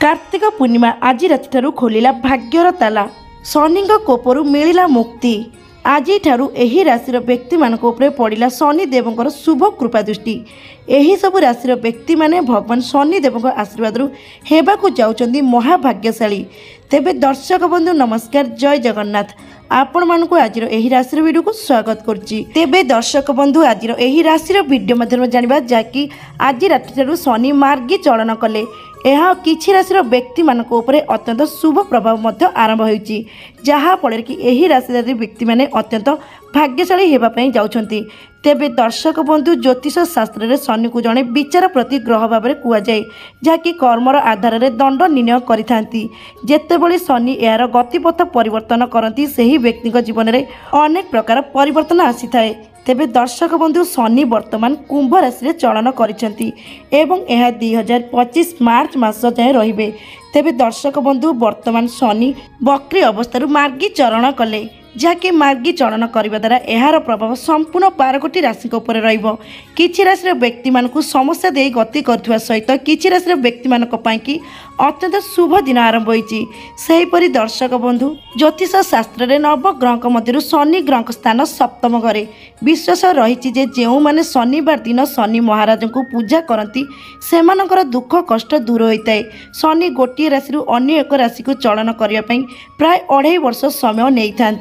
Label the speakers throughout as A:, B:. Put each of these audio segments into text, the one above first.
A: कार्तिक पूर्णिमा आज राति खोलिला भाग्यर ताला। शनि कोपरू मिलिला मुक्ति। आज राशि व्यक्ति मानक उपरे पड़िला शनि देवंकर शुभ कृपा दृष्टि। एही सब राशि व्यक्ति माने भगवान शनि देव आशीर्वाद हेबाकु जाउचंदी महाभाग्यशाली। तेबे दर्शक बंधु नमस्कार, जय जगन्नाथ। आपण मानकु आजिर एही राशि वीडियो को स्वागत करछि। तेबे दर्शक बंधु आजिर एही राशि वीडियो माध्यम जानिबा जाकि आज राति शनि मार्गी चलन कले यह किछि राशि व्यक्ति मानक उपरे अत्यंत शुभ प्रभाव मध्य आरंभ होइछि, जहा फल कि एही राशि व्यक्ति माने अत्यंत भाग्यशाली हेबा पई जाउछंती। तेबे दर्शक बंधु ज्योतिष शास्त्र रे शनि को जणे विचार प्रति ग्रह भाव में कुआଯାଏ, जहाँकि कर्मर आधार में दंड निर्णय करिथांती। जेतेबेले शनि यार गतिपथ परिवर्तन करती सही व्यक्ति जीवन में अनेक प्रकार परिवर्तन आसी थाए। तेबे दर्शक बंधु शनि वर्तमान कुंभ राशि रे चलन करिसेंती एवं यह 2025 मार्च मास जाए रहिबे। तेबे दर्शक बंधु वर्तमान शनि वक्री अवस्था मार्गी चरण कले, जहाँकि मार्गी चलन करने द्वारा यार प्रभाव संपूर्ण 12 राशि उपर रहिबो। किछि राशि व्यक्ति मानकु समस्या दे गति करथुवा सहित किछि राशि व्यक्ति मानक पई कि अत्यंत शुभ दिन आरंभ होइछि। सेहीपरि दर्शक बंधु ज्योतिष शास्त्र रे नवग्रह मध्य शनि ग्रह स्थान सप्तम घरे। विश्वास रही जे जो माने शनिवार दिन शनि महाराज को पूजा करती सेमानकर दुख कष्ट दूर होता है। शनि गोटे राशि अन्य एक राशि को चलन करने प्राय 2.5 वर्ष समय नहीं था।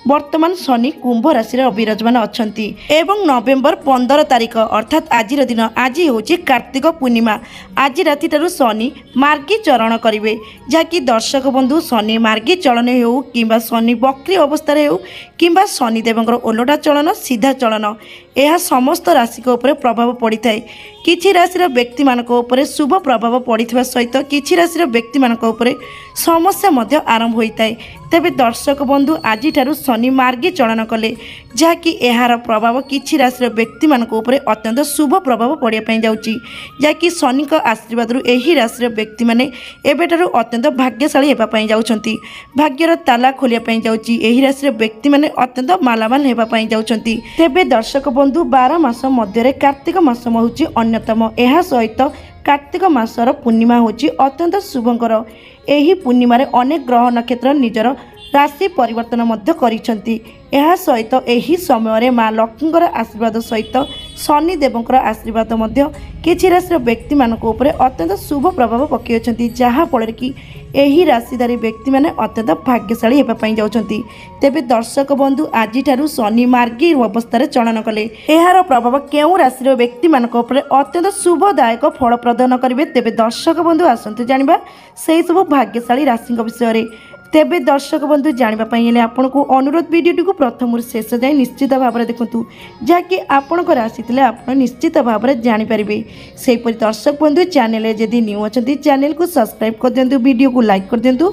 A: वर्तमान शनि कुंभ राशि विराजमान अछंती एवं नवेम्बर 15 तारिख अर्थात आज दिन आज होची कार्तिक पूर्णिमा। आज राति शनि मार्गी चरण करेंगे, जहाँकि दर्शक बंधु शनि मार्गी चलन हो कि शनि वक्री अवस्था हो कि शनि देवंकर ओलटा चलन सीधा चलन यह समस्त राशि उपर प्रभाव पड़ी था। किछि राशि व्यक्ति मानक उपरे शुभ प्रभाव पड़ता सहित किछि राशि व्यक्ति मानक उपरे समस्या मध्य आरंभ होता है। तेबे दर्शक बंधु आज शनि मार्गी चलन कले, जहाँकि यार प्रभाव किछि राशि व्यक्ति मानक उपरे अत्यंत शुभ प्रभाव पड़ापी जाउछि, जहाँकि शनि आशीर्वाद एही राशि व्यक्ति माने एबेठारु अत्यंत भाग्यशाली हेबापी जाउछंती। भाग्यर ताला खोलिया जाउछि। एही राशि व्यक्ति माने अत्यंत मालामाल हेबापी जाउछंती। तेबे दर्शक बंधु 12 मास मध्य कार्तिक मास होउछि अन्यतम। यह सहित कार्तिक मासर पूर्णिमा होउछि अत्यंत शुभंकर। एही पूर्णिमा रे अनेक ग्रह नक्षत्र निजर राशि परिवर्तन मध्य करिसेंती। यह सहित एही समय माँ लक्ष्मीकर आशीर्वाद सहित शनि देवंकर आशीर्वाद मध्य किछि राशि व्यक्ति मानक उपरे अत्यंत शुभ प्रभाव पकाइछंती, जहा फल कि एही राशिधारी व्यक्ति माने अत्यंत भाग्यशाली हेबापी जाउछंती। तेबे दर्शक बंधु आज शनि मार्गी अवस्था चलन कले यार प्रभाव केउ राशि व्यक्ति मानक उपरे अत्यंत शुभदायक फल प्रदान करेंगे। तेबे दर्शक बंधु आसंतु जानिबा सेही सब भाग्यशाली राशि विषय में। तेबे दर्शक बंधु जानापी आपण को अनुरोध वीडियो को प्रथम शेष जाए निश्चित भाव में देखूँ, जहाँकि आपण राशि थे आप निश्चित भाव में जानीपारे। सेहीपरि दर्शक बंधु चैनल जदि न्यू अच्छा चैनल को सब्सक्राइब कर दिंतु, वीडियो को लाइक कर दिंतु,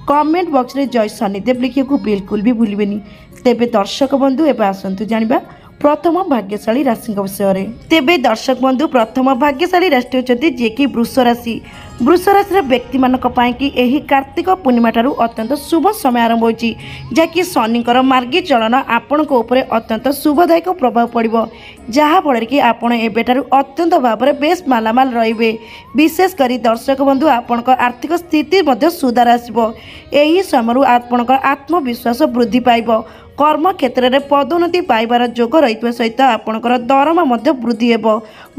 A: कमेंट बॉक्स में जय शनिदेव लिखा को बिल्कुल भी भूलें। तेबे दर्शक बंधु एवं आसतु जानिबा प्रथम भाग्यशाली राशि विषय में। तेबे दर्शक बंधु प्रथम भाग्यशाली राशि होती जे कि वृष राशि। वृष राशि व्यक्ति मानक कि एही कार्तिक पूर्णिमा ठारू अत्यंत शुभ समय आरंभ होइछि, जहाँकि शनिकर मार्गी चलन आपण उपरे अत्यंत शुभदायक प्रभाव पड़िबो, जहा फल कि आपण एबेठारू अत्यंत भाव में बेस मालामाल रहिबे। विशेषकर दर्शक बंधु आपण आर्थिक स्थिति मध्य सुधार आसिबो। एही समय आपण आत्मविश्वास वृद्धि पाइबो। कर्म क्षेत्र में पदोन्नति पाइबार जोग रही सहित आपणकर दरमा वृद्धि हेब।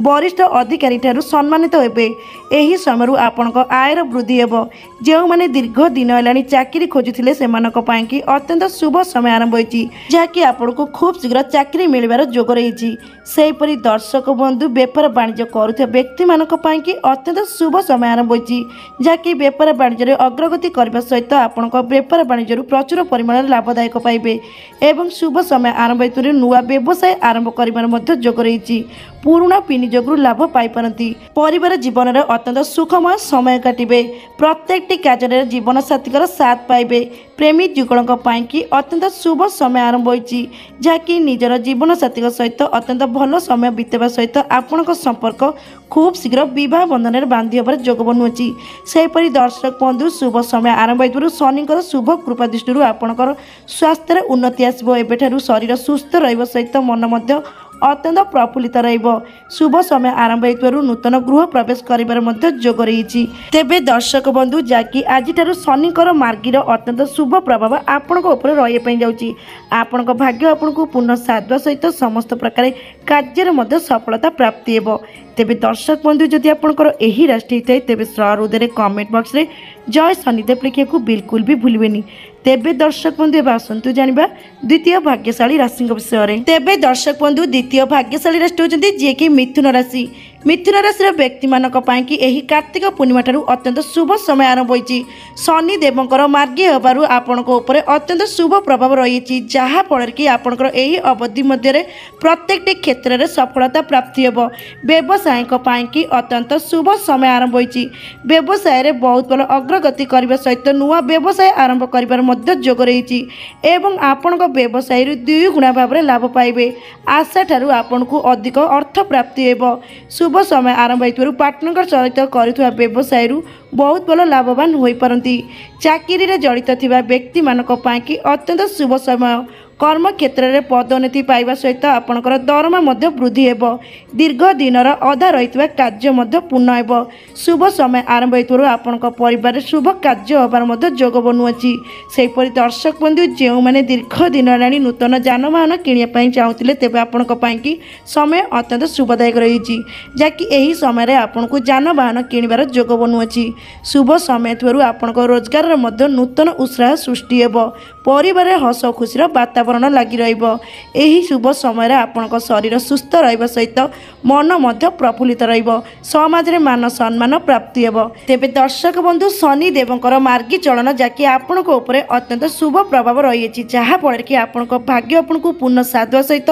A: वरिष्ठ अधिकारी ठारू सम्मानित हेबे। एही समय आपणक आयर वृद्धि हेब। जो माने दीर्घ दिन है चाकरी खोजुथिले सेमानक पई कि अत्यंत शुभ समय आरंभ होइछि, जहाँकि आपको खूब शीघ्र चाकरी मिलबार जोग रही। सेहीपरि दर्शक बंधु बेपार वाणिज्य करुଥିବା व्यक्ति मानक पई कि अत्यंत शुभ समय आरंभ होइछि, जहाँकि बेपार वाणिज्य अग्रगति करने सहित आपणक बेपार वाणिज्य प्रचुर परिमाण लाभदायक पाइबे एवं शुभ समय आरंभ हेतु नुआ व्यवसाय आरंभ कर जोग रही। पुराणा विनियोगरू लाभ पाइपारती। परिवार जीवन में अत्यंत सुखमय समय काटिबे। प्रत्येकटी कार्य जीवन साथीकर साथ पाइबे। प्रेमी जुगलों कि अत्यंत शुभ समय आरंभ होइछि, जहाँकि निजर जीवन साथी सहित अत्यंत भल समय बितेबा सहित आपण संपर्क खूब शीघ्र विवाह बंधन में बांधि होबार जोग बनुछि। सेहीपरि दर्शक बंधु शुभ समय आरंभ हेतु शनिकर शुभ कृपा दृष्टि आपणकर स्वास्थ्य उन्नति आसबो। एबेठारु शरीर सुस्थ रहिबो सहित मन मध्य अत्यंत प्रफुल्लित रहिबो। शुभ समय आरंभ होइतबारु नूतन गृह प्रवेश करिबार मध्य जोग रहिछि। तेबे दर्शक बंधु जाकि आजिठारु शनिकर मार्गीर अत्यंत शुभ प्रभाव आपणक उपर रहि पई जाउछि। आपणक भाग्य आपणको पूर्ण साध्वा सहित समस्त प्रकार कार्य मध्य सफलता प्राप्ति हेबो। तेबे दर्शक बंधु जदि आपणकर एही राशि थाए तेबे सहृदय कमेंट बॉक्स रे जय शनिदेव लिखिया बिल्कुल भी भूलबेनी। तेबे दर्शक बंधु एबा आसंतु जानिबा द्वितीय भाग्यशाली राशि विषय रे। तेबे दर्शक बंधु द्वितीय भाग्यशाली राशि होचंती जे कि मिथुन राशि। मिथुन राशि व्यक्ति मानक पाई कि एही कार्तिक पूर्णिमा ठारू अत्यंत शुभ समय आरंभ होईछि। शनि देवंकर मार्गी होबारु आपणक ऊपर अत्यंत शुभ प्रभाव रही जहाँ फल कि आपणकर एही अवधि मध्य प्रत्येक क्षेत्र में सफलता प्राप्ति हेबो। व्यवसायिक पाई कि अत्यंत शुभ समय आरंभ होईछि। व्यवसाय रे बहुत भल अग्रगति करबा सहित नुआ व्यवसाय आरंभ करिबार मध्य जोग रही एवं आपणक व्यवसाय दुई गुणा भाव में लाभ पाइबे। आशा ठारू आपणको अधिक अर्थ प्राप्ति हेबो। शुभ समय आरंभ होइतबारु पार्टनर सहित करुवा व्यवसाय बहुत भल लाभवान हो पारती। चाकरी रे जड़ित थिबा व्यक्ति मानक पाई कि अत्यंत शुभ समय। कर्म क्षेत्र में पदोन्नति पाइबा सहित आपणकर दरमा मध्य वृद्धि हेबो। दीर्घ दिनर अधा रहितबा कार्य मध्य पूर्ण हेबो। शुभ समय आरंभ होइतबारु आपणक परिवार शुभ कार्य होबार मध्य जोग बनुअछि। सेहिपरि दर्शक बंधु जेउ माने दीर्घ दिन हेलाणी नूतन जानवाहन किनिया पई चाहुतिले तेबे आपणक पई कि समय अत्यंत शुभदायक रहिछि जाकि एही समय रे आपणको जानवाहन किनिबार जोग बनुअछि। शुभ समय थुरु आपणक रोजगार मध्य नूतन उत्साह सृष्टि हेबो। परिवार हस खुशीर वातावरण लगी रहिबो। एही शुभ समय रे आपणक शरीर सुस्थ रहिबा सहित मन मध्य प्रफुल्लित रहिबो। समाज रे मान सम्मान प्राप्ति हेबो। तेबे दर्शक बंधु शनि देवंकर मार्गी चलन जाकि आपणक ऊपर अत्यंत शुभ प्रभाव रही जहाँ फल कि आपणक भाग्य आपणको पूर्ण साध्वा सहित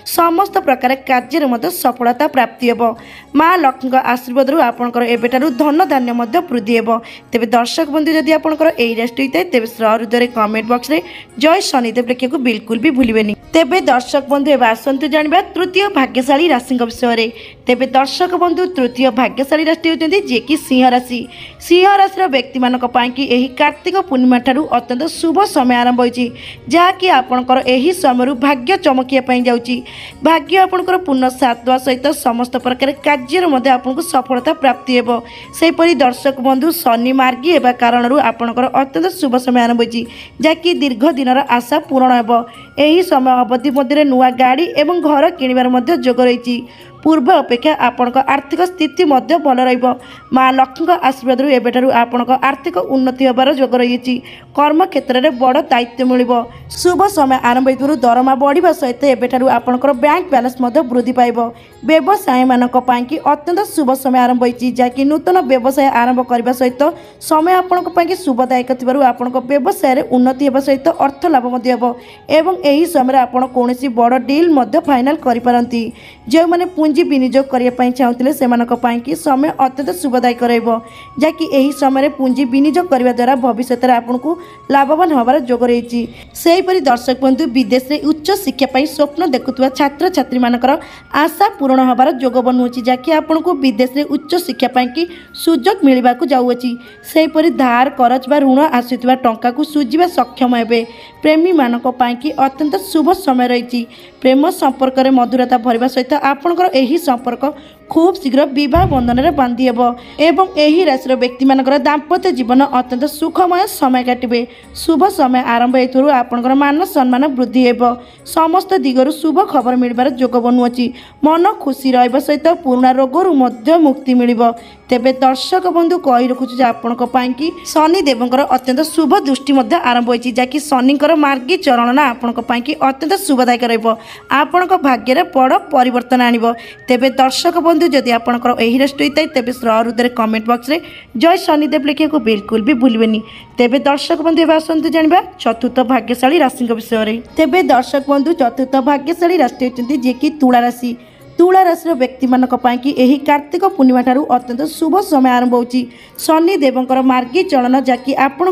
A: समस्त प्रकार कार्य मध्य सफलता प्राप्ति हेबो। माँ लक्ष्मी आशीर्वाद आपणकर एबेठारु धन धान्य मध्य वृद्धि हेबो। तेबे दर्शक बंधु जदि आपणकर एही राशि होइताय तेबे सहृदय कमेंट बॉक्स रे जय शनिदेव लिखिया बिल्कुल भी भूलबेनी। तेबे दर्शक बंधु एबा आसंतु जानिबा तृतीय भाग्यशाली राशि विषय रे। तेबे दर्शक बंधु तृतीय भाग्यशाली राशि होचंती जे कि सिंह राशि। सिंह राशि व्यक्ति मानक पाई कि एही कार्तिक पूर्णिमा ठारू अत्यंत शुभ समय आरंभ होईछि जहाँ कि आपणकर एही समय भाग्य चमकिया पई जाउछि। भाग्य आपणकर पूर्ण साध्वा सहित समस्त प्रकार कार्य मध्य आपनको सफलता प्राप्ति हेबो। सेहिपरि दर्शक बंधु शनि मार्गी हेबा कारणरू आपणकर अत्यंत शुभ समय आरंभ होईछि जहाँ कि दीर्घ दिनर आशा पूर्ण हेबो। एही समय अवधि मध्य नुआ गाड़ी एवं घर किनिबार मध्य जोग रही। पूर्व अपेक्षा आपणक आर्थिक स्थिति मध्य भल रहिबो। माँ लक्ष्मी आशीर्वाद एबेठारु आपणक आर्थिक उन्नति होबार जोग रही। कर्म क्षेत्र में बड़ दायित्व मिलिबो। शुभ समय आरंभ होइतबारु दरमा बढ़िबा सहित एबेठारु आपणकर बैंक बैलेंस मध्य वृद्धि पाइबो। व्यवसाय मानक पाई कि अत्यंत शुभ समय आरंभ होइछि जाकि नूतन व्यवसाय आरंभ करबा सहित समय आपणक पाई कि शुभदायक थिबारु आपणक व्यवसाय रे उन्नति हेबा सहित अर्थ लाभ मध्य हेबो एवं एही समय आपण कोनोसी बड़ डील मध्य फाइनल करि पारंती। जे माने पूंजी विनियोग करिया पई चाहुतिले सेमानक पई कि समय अत्यंत शुभदायक रहइबो जाकि एही समय रे पूंजी विनियोग करिवा द्वारा भविष्य रे आपनकु लाभवान होबार जोग रहिछि। सेही परि दर्शक बंधु विदेश रे उच्च शिक्षा पई स्वप्न देखुतबा छात्र छात्री मानकर आशा पूर्ण होबार जोग बनुछि जाकि आपनकु विदेश रे उच्च शिक्षा पई कि सुजोग मिलिबाकु जाउछि। सेही परि धार करज बा ऋण आसीतबा टंका को सुजिबा सक्षम हेबे। प्रेमी मानक पई कि अत्यंत शुभ समय रहिछि। प्रेम संपर्क रे मधुरता भरिबा सहित आपनकर एही संपर्क खूब शीघ्र विवाह बंधन में बांधि हेबो एवं एही राशि व्यक्ति मानकर दाम्पत्य जीवन अत्यंत सुखमय समय काटिबे। शुभ समय आरंभ हेतु आपनकर मान सम्मान वृद्धि हेबो। समस्त दिगरु शुभ खबर मिलबार जोग बनुअछि। मन खुशी रहबा सहित पुराना रोगरु मध्य मुक्ति मिलिबो। तेबे दर्शक बंधु कहि रखुछु जे आपनक पाई कि शनि देवंकर अत्यंत शुभ दृष्टि मध्य आरंभ होइछि जाकि शनिकर मार्गी चरणना आपनक पाई कि अत्यंत शुभदायक रहइबो। आपनक भाग्य रे बड़ परिवर्तन आनिबो। तेबे दर्शक बंधु जदि आपनकर एही राशि होइतै तेबे सहृदय कमेंट बॉक्स रे जय शनिदेव लिखिया बिल्कुल भी भूलबेनी। तेबे दर्शक बंधु एबा आसंतु जानिबा चतुर्थ भाग्यशाली राशि विषय रे। तेबे दर्शक बंधु चतुर्थ भाग्यशाली राशि होइछन्ती जे कि तुला राशि। तुला राशि व्यक्ति मानी कार्तिक पूर्णिमा ठारू अत्यंत शुभ समय आरंभ होची। शनि देवंकर मार्गी चलन जहाँकि आपण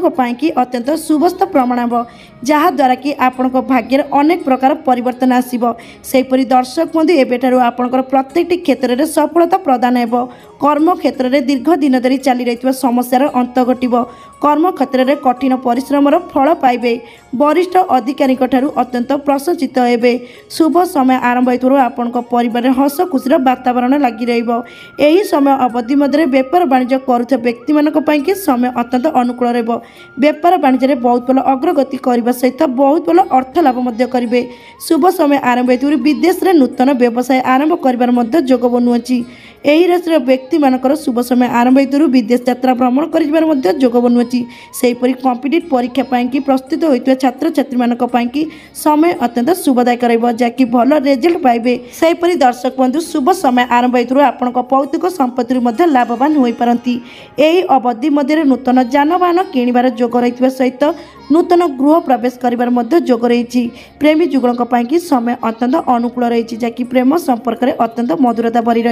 A: अत्यंत शुभस्थ प्रमाण हे जहाद्वारा कि आपण भाग्य अनेक प्रकार परिवर्तन आसो। सेहीपरि दर्शक बंधु एबेठारू आपणकर प्रत्येक क्षेत्र में सफलता प्रदान हो। कर्म क्षेत्र में दीर्घ दिन धरी चली रही समस्यार अंत घटिब। कर्म क्षेत्र में कठिन परिश्रम फल पाइबे। वरिष्ठ अधिकारी अत्यंत प्रशंसित हेबे। शुभ समय आरंभ होइतरो आपण परिवार हस खुशी वातावरण लगी रही समय अवधि मध्य बेपार वाणिज्य करुवा व्यक्ति मानी समय अत्यंत अनुकूल रहिबो। बेपार वाणिज्य बहुत भल अग्रगति करने सहित बहुत भल अर्थ लाभ करेंगे। शुभ समय आरंभ होइतरो विदेश में नूतन व्यवसाय आरंभ कर जोग बनुअछि। एही राशि व्यक्ति मानकर शुभ समय आरंभ होइतरो विदेश यात्रा भ्रमण कर जोग बनुअछि। सेहीपरि कॉम्पिटिटिव परीक्षा पाई प्रस्तुत होइतबा छात्र छात्री मानक पाई समय अत्यंत शुभदायक रहिबो जहाँकि भल रिजल्ट पाइबे। सेहीपरि दर्शक बंधु शुभ समय आरंभ होइतरो आपनक भौतिक संपत्ति मध्य लाभवान होई पारंती। एही अवधि मध्य नूतन जानवाहन किणिबार जोग रहितबा सहित नूतन गृह प्रवेश कर जोग रही। प्रेमी जुगलों पाई समय अत्यंत अनुकूल रही जहाँकि प्रेम संपर्क में अत्यंत मधुरता भरी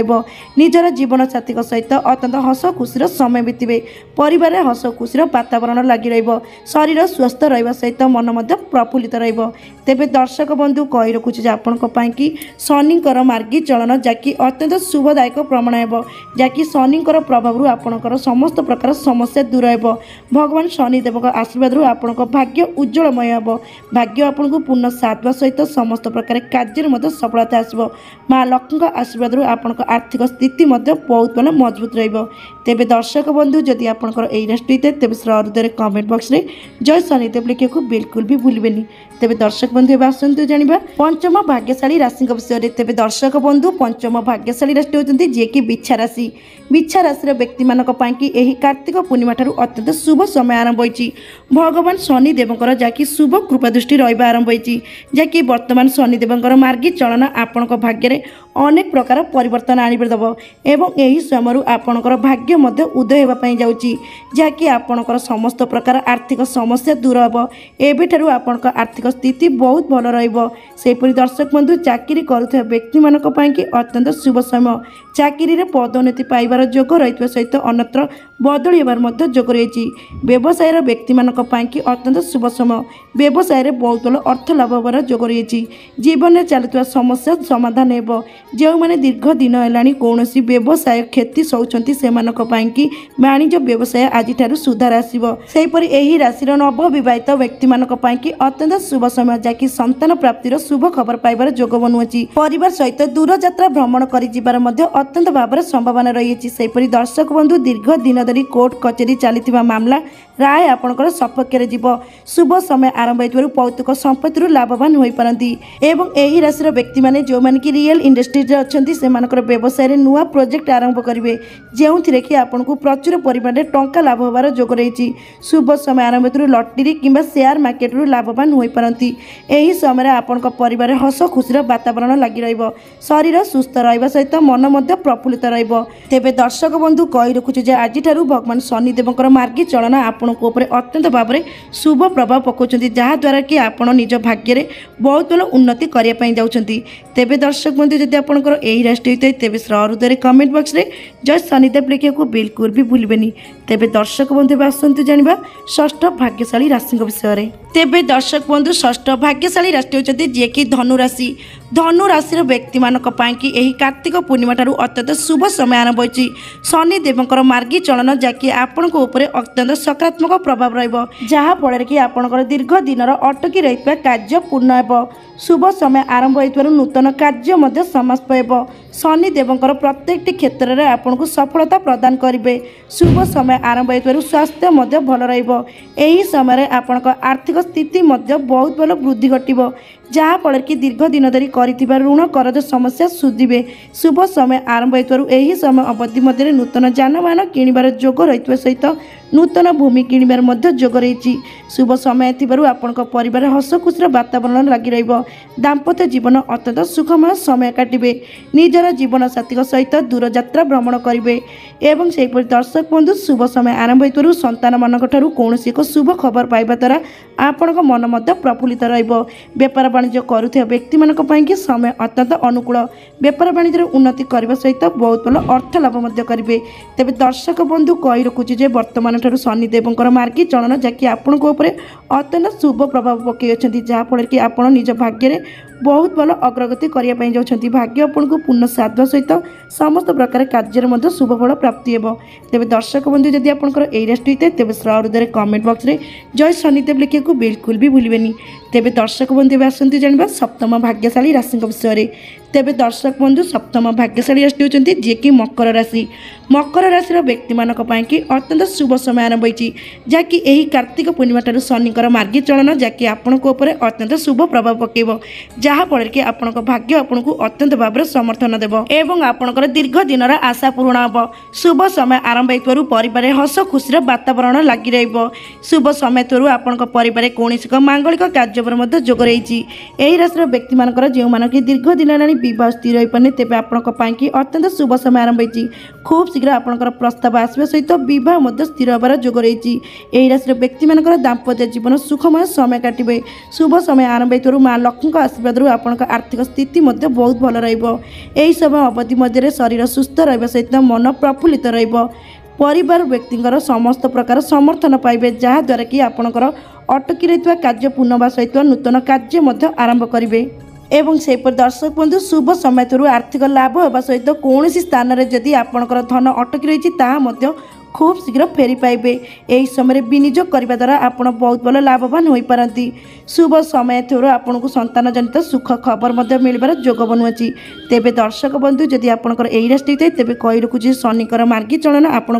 A: निजर जीवन साथी सहित अत्यंत हस खुशी समय बीतवे। परिवार हस खुशी वातावरण लगी शरीर स्वस्थ रहा सहित मन प्रफुल्लित तेबे दर्शक बंधु कही रखुचे आपण शनि मार्गी चलन जहाँकि अत्यंत शुभदायक प्रमाण हो जहाँकि शनि प्रभाव आपणकर समस्त प्रकार समस्या दूर हो। भगवान शनिदेव आशीर्वाद आपण भाग्य उज्जवलमय हे। भाग्य आपन को पूर्ण साथ सहित समस्त प्रकार कार्य सफलता आसो। माँ लक्ष्मी आशीर्वाद आपण आर्थिक स्थिति बहुत भल मजबूत तेबे दर्शक बंधु जदि आपंकर यही राशि तेज हृदय कमेंट बॉक्स में जय शनिदेव लिखा को बिल्कुल भी भूलें। तेबे दर्शक बंधु आसतु जाना पंचम भाग्यशाली राशि विषय में। तेबे दर्शक बंधु पंचम भाग्यशाली राशि होती जी कि बिछा राशि। बिछा राशि व्यक्ति मानक कार्तिक पूर्णिमा ठारू अत्यंत शुभ समय आरंभ होइछि। भगवान शनिदेवंकर जहाँकि शुभ कृपा दृष्टि रहा आरंभ होइछि जहाँकि वर्तमान शनिदेवंकर मार्गी चलन आपण भाग्य अनेक प्रकार परिवर्तन आनिदेव एवं यही समय आपणकर भाग्य उदय होगापाई जाऊँगी जहाँकि आपणकर समस्त प्रकार आर्थिक समस्या दूर हे। एबेठारू आपणकर आर्थिक स्थिति बहुत भल रहीपरि दर्शक बंधु चाकरी करुवा व्यक्ति मानक अत्यंत शुभ समय। चाकरी में पदोन्नति पाइबार जोग रही सहित अन्यत्र बदली होबार जोग रही। व्यवसाय व्यक्ति मानक अत्यंत शुभ समय। व्यवसाय में बहुत भल अर्थ लाभ होबार जोग रही। जीवन में चलुवा समस्या समाधान हो। जो मैंने दीर्घ दिन है कौन व्यवसाय क्षति सौंती से वाणिज्य व्यवसाय आज सुधार आसपरि यही राशि नव बहित व्यक्ति मानक अत्यंत शुभ समय जहाँकि संतान प्राप्तिर शुभ खबर पाइबार जोग बनुअछि। परिवार सहित दूर यात्रा भ्रमण कर अत्यंत भाव संभावना रही। सेहीपरि दर्शक बंधु दीर्घ दिन धरी कोर्ट कचेरी चली मामला राय आपणकर सपक्ष में शुभ समय आरंभ हो भौतिक संपत्ति लाभवान हो पारती। एवं यही राशि व्यक्ति मैंने जो मैंने कि रियल इंडस्ट्री अच्छा से व्यवसाय में नुआ प्रोजेक्ट आरंभ करेंगे जो थी कि आपन को प्रचुर परिमाण में टंका लाभ होबार जोग रही। शुभ समय आरंभ हो लटरी किंबा शेयर मार्केट लाभवान हो पारती। यही समय आपण परिवार हस खुशी वातावरण लगी शरीर सुस्थ रहा सहित मन प्रफुल्लित तेबे दर्शक बंधु कही रखुचे आज भगवान शनिदेवंकर मार्गी चलन आपण अत्यंत भाव में शुभ प्रभाव पकाउछन्ति जहाद्वारा कि आपण निज भाग्य में बहुत भल उन्नति करने जाउछन्ति। तेबे दर्शक बंधु जदि आपंकर यही राशि होता है तेबे हृदय कमेंट बॉक्स में जय शनिदेव लिखा को बिल्कुल भी भूलें। तेबे दर्शक बंधु आसतु जाना षष्ठ भाग्यशाली राशि विषय में। तेबे दर्शक बंधु षष्ठ भाग्यशाली राशि होती जी कि धनु राशि। धनु राशि व्यक्ति मानक यही कार्तिक पूर्णिमा ठारू अत्यंत शुभ समय आरंभ होइछि। शनि देवंकर मार्गी चलन जहाँकि आपण अत्यंत सकारात्मक प्रभाव रहा कि आपणकर दीर्घ दिन अटकी रही कार्य पूर्ण हो। शुभ समय आरंभ हो नूतन कार्य समाप्त हो। शनि देवंकर प्रत्येक क्षेत्र में आपन को सफलता प्रदान करेंगे। शुभ समय आरंभ हो स्वास्थ्य भल रही समय आपण आर्थिक स्थिति बहुत भल वृद्धि घटो जहाँफल कि दीर्घ दिन धरी कर ऋण करज समस्या सुझे। शुभ समय आरंभ हो समय अवधि मध्य नूतन जानवाहन किणिबार जोग रही सहित नूतन भूमि किणिबार जोग रही। शुभ समय आपण परिवार हस खुशी वातावरण लगी दाम्पत्य जीवन अत्यंत सुखमय समय काटे। निजर नूतन जीवनसाथी सहित दूरयात्रा भ्रमण करेंगे। एवं सेहीपरि दर्शक बंधु शुभ समय आरंभ हो संतान मान कौन एक शुभ खबर पाइबा द्वारा आपण मन मध्य प्रफुल्लित बेपार वाणिज्य करुवा व्यक्ति मानक कि समय अत्यंत अनुकूल। बेपार वाणिज्य उन्नति करने सहित बहुत भल अर्थ लाभ करेंगे। तेज दर्शक बंधु कही रखुच्छे जे वर्तमान ठार शनिदेव मार्गी चलन जहाँकि आपण अत्यंत शुभ प्रभाव पकई जहाँफल कि आप निज भाग्य बहुत भल अग्रगति करने जाऊँच। भाग्य आपन को पूर्ण साध सहित समस्त प्रकार कार्य शुभ फल प्राप्ति हो। तेज दर्शक बंधु जदि आपंकर यही राशि होता है तेज श्रहृदय कमेंट बॉक्स में जय शनिदेव लिखा बिल्कुल भी भूलें। तेज दर्शक बंधु आसती जाना सप्तम भाग्यशाली राशि विषय। तेज दर्शक बंधु सप्तम भाग्यशाली राशि होती जी कि मकर राशि। मकर राशि व्यक्ति मानक कि अत्यंत शुभ समय आरंभ होती जहाँकि यही कार्तिक पूर्णिमा ठार शनिकर मार्गी चलन जहाँकि आपण अत्यंत शुभ प्रभाव पकेब जहाँफल कि आपण भाग्य आपन को अत्यंत भाव समर्थन देव एवं आपणकर दीर्घ दिन आशा पूर्ण हम। शुभ समय आरंभ होपर हस खुशी वातावरण लगी रही। शुभ समय थ्रू आपण पर कौन एक मांगलिक कार्य जोग रही। यही राशि व्यक्ति मानकर जो मान दीर्घ दिन बह स्थिर हो पाने तेज आपण अत्यंत शुभ समय आरंभ होती खूब शीघ्र आपणकर प्रस्ताव आसवा सहित बह स्थिर होबार जोग रही। यही राशि व्यक्ति मानकर दाम्पत्य जीवन सुखमय समय काटे। शुभ समय आरंभ हो माँ लक्ष्मी आशीर्वाद आपण आर्थिक स्थिति बहुत भल रही। समय अवधि मध्य शरीर सुस्थ रहा सहित मन प्रफुल्लित परिवार व्यक्ति समस्त प्रकार समर्थन पाइबे जहाँद्वारा कि आपणकर अटकी रही कार्य पूर्ण सहित नूतन कार्य आरंभ करेंगे। एवं सेपर दर्शक बंधु शुभ समय थ्रू आर्थिक लाभ होगा सहित कौन स्थान में जदि आपणकर धन अटकी रही खूब शीघ्र फेरी पाइबे। यही समय विनियोग करने द्वारा आपण बहुत भल लाभवान हो पारती। शुभ समय थ्रू आपन को संतान जनित सुख खबर मिलबार जोग बनुची। तेज दर्शक बंधु जदि आपंकर यही राशि होता है तेज कही रखुच्छे शनिकर मार्गी चलन आपण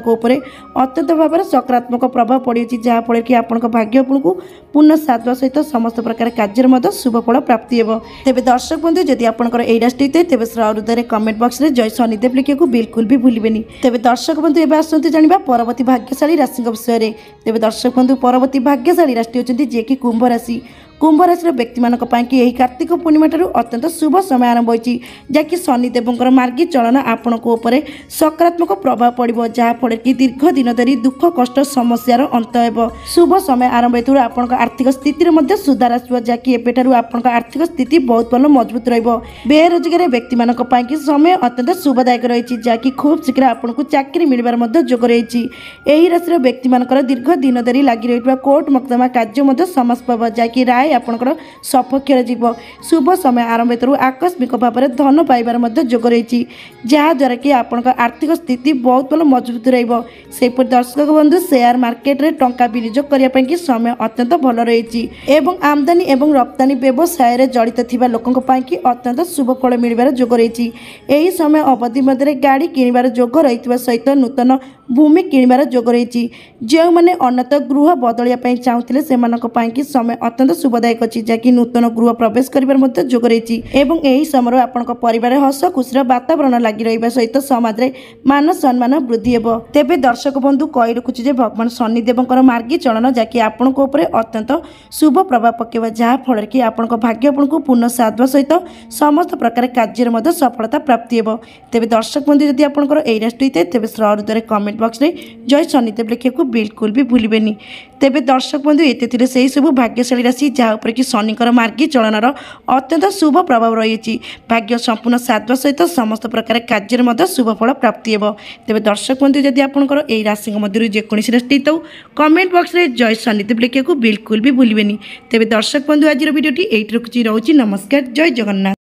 A: अत्यंत भाव सकारात्मक प्रभाव पड़ी जहाँफल कि आप भाग्य आपन को पूर्ण साध सहित समस्त प्रकार कार्य शुभ फल प्राप्ति हो। तेज दर्शक बंधु जदि आपंकर यही राशि होता है तेज श्रहृदय कमेंट बॉक्स में जय शनिदेव लिखा बिल्कुल भी भूलें। तेज दर्शक बंधु एवं आसती जाना परवर्ती भाग्यशाली राशि विषय। तेज दर्शक बंधु परवर्ती भाग्यशाली राशि होती जी कि कुंभ राशि। कुंभ राशि व्यक्ति मानक कि यही कार्तिक पूर्णिमा ठार अत्यंत शुभ समय आरंभ होती जहाँकि शनिदेव मार्गी चलन आपण सकारात्मक प्रभाव पड़ो जहाँफल कि दीर्घ दिन धरी दुख कष्ट समस्यार अंत हो। शुभ समय आरंभ हो आपण आर्थिक स्थिति सुधार आसो जहाँकि एवं आपण आर्थिक स्थिति बहुत भल मजबूत बेरोजगार व्यक्ति मानक कि समय अत्यंत शुभदायक रही जहाँकि खूब शीघ्र आपन को चाकरी मिलबार जोग रही। यही राशि व्यक्ति मानकर दीर्घ दिन धरी लगी रही कोर्ट मकदमा कार्य समाज पाव जहाँकि राय आपणकर सपक्षर जीव। शुभ समय आरंभ हो आकस्मिक भाव में धन पाइबार जोग रही जहाँद्वारा कि आपण आर्थिक स्थिति बहुत भल मजबूत रहीपर। दर्शक बंधु शेयर मार्केट रे टंका विनियोग करने समय अत्यंत भल रही एवं आमदानी एवं रप्तानी व्यवसाय जड़ित थिबा लोकंक कि अत्यंत शुभ फल मिलबार जोग रही। यही समय अवधि मध्य गाड़ी किणवार जोग रही सहित नूतन भूमि किणवार जोग रही। जो मैंने अन्नत गृह बदलिया चाहूले से कि समय अत्यंत शुभदायक अच्छी जहाँकि नूतन गृह प्रवेश कर जोग रही। यही समय आपण परिवार हस खुशी वातावरण लगी रहा सहित समाज में मान सम्मान वृद्धि हो। तेज दर्शक बंधु कही रखुच्छे भगवान शनिदेव मार्गी चलन जहाँकि आपण अत्यंत शुभ प्रभाव पकेबा जहाँफल कि आपण भाग्य आपन को पूर्ण साध सहित समस्त प्रकार कार्य सफलता प्राप्ति हो। तेज दर्शक बंधु जदि आपंकर यही राशि होता है तेज श्रहृदय कमेंट बॉक्स में जय शनिदेव लिखा बिल्कुल भी भूलें। तेज दर्शक बंधु ये से सब भाग्यशाली राशि जहाँ कि शनिकर मार्गी चलनर अत्यंत शुभ प्रभाव रही भाग्य संपूर्ण साध सहित समस्त प्रकार कार्य शुभ फल प्राप्ति हो। तेज दर्शक बंधु जदि आपंकर यही राशि मध्य जेकोसी राशि तो कमेंट बॉक्स में जय शनिदेव लिखा बिल्कुल भी भूलें। तेज दर्शक बंधु आज वीडियो ये रखुच्छी रोची नमस्कार जय जगन्नाथ।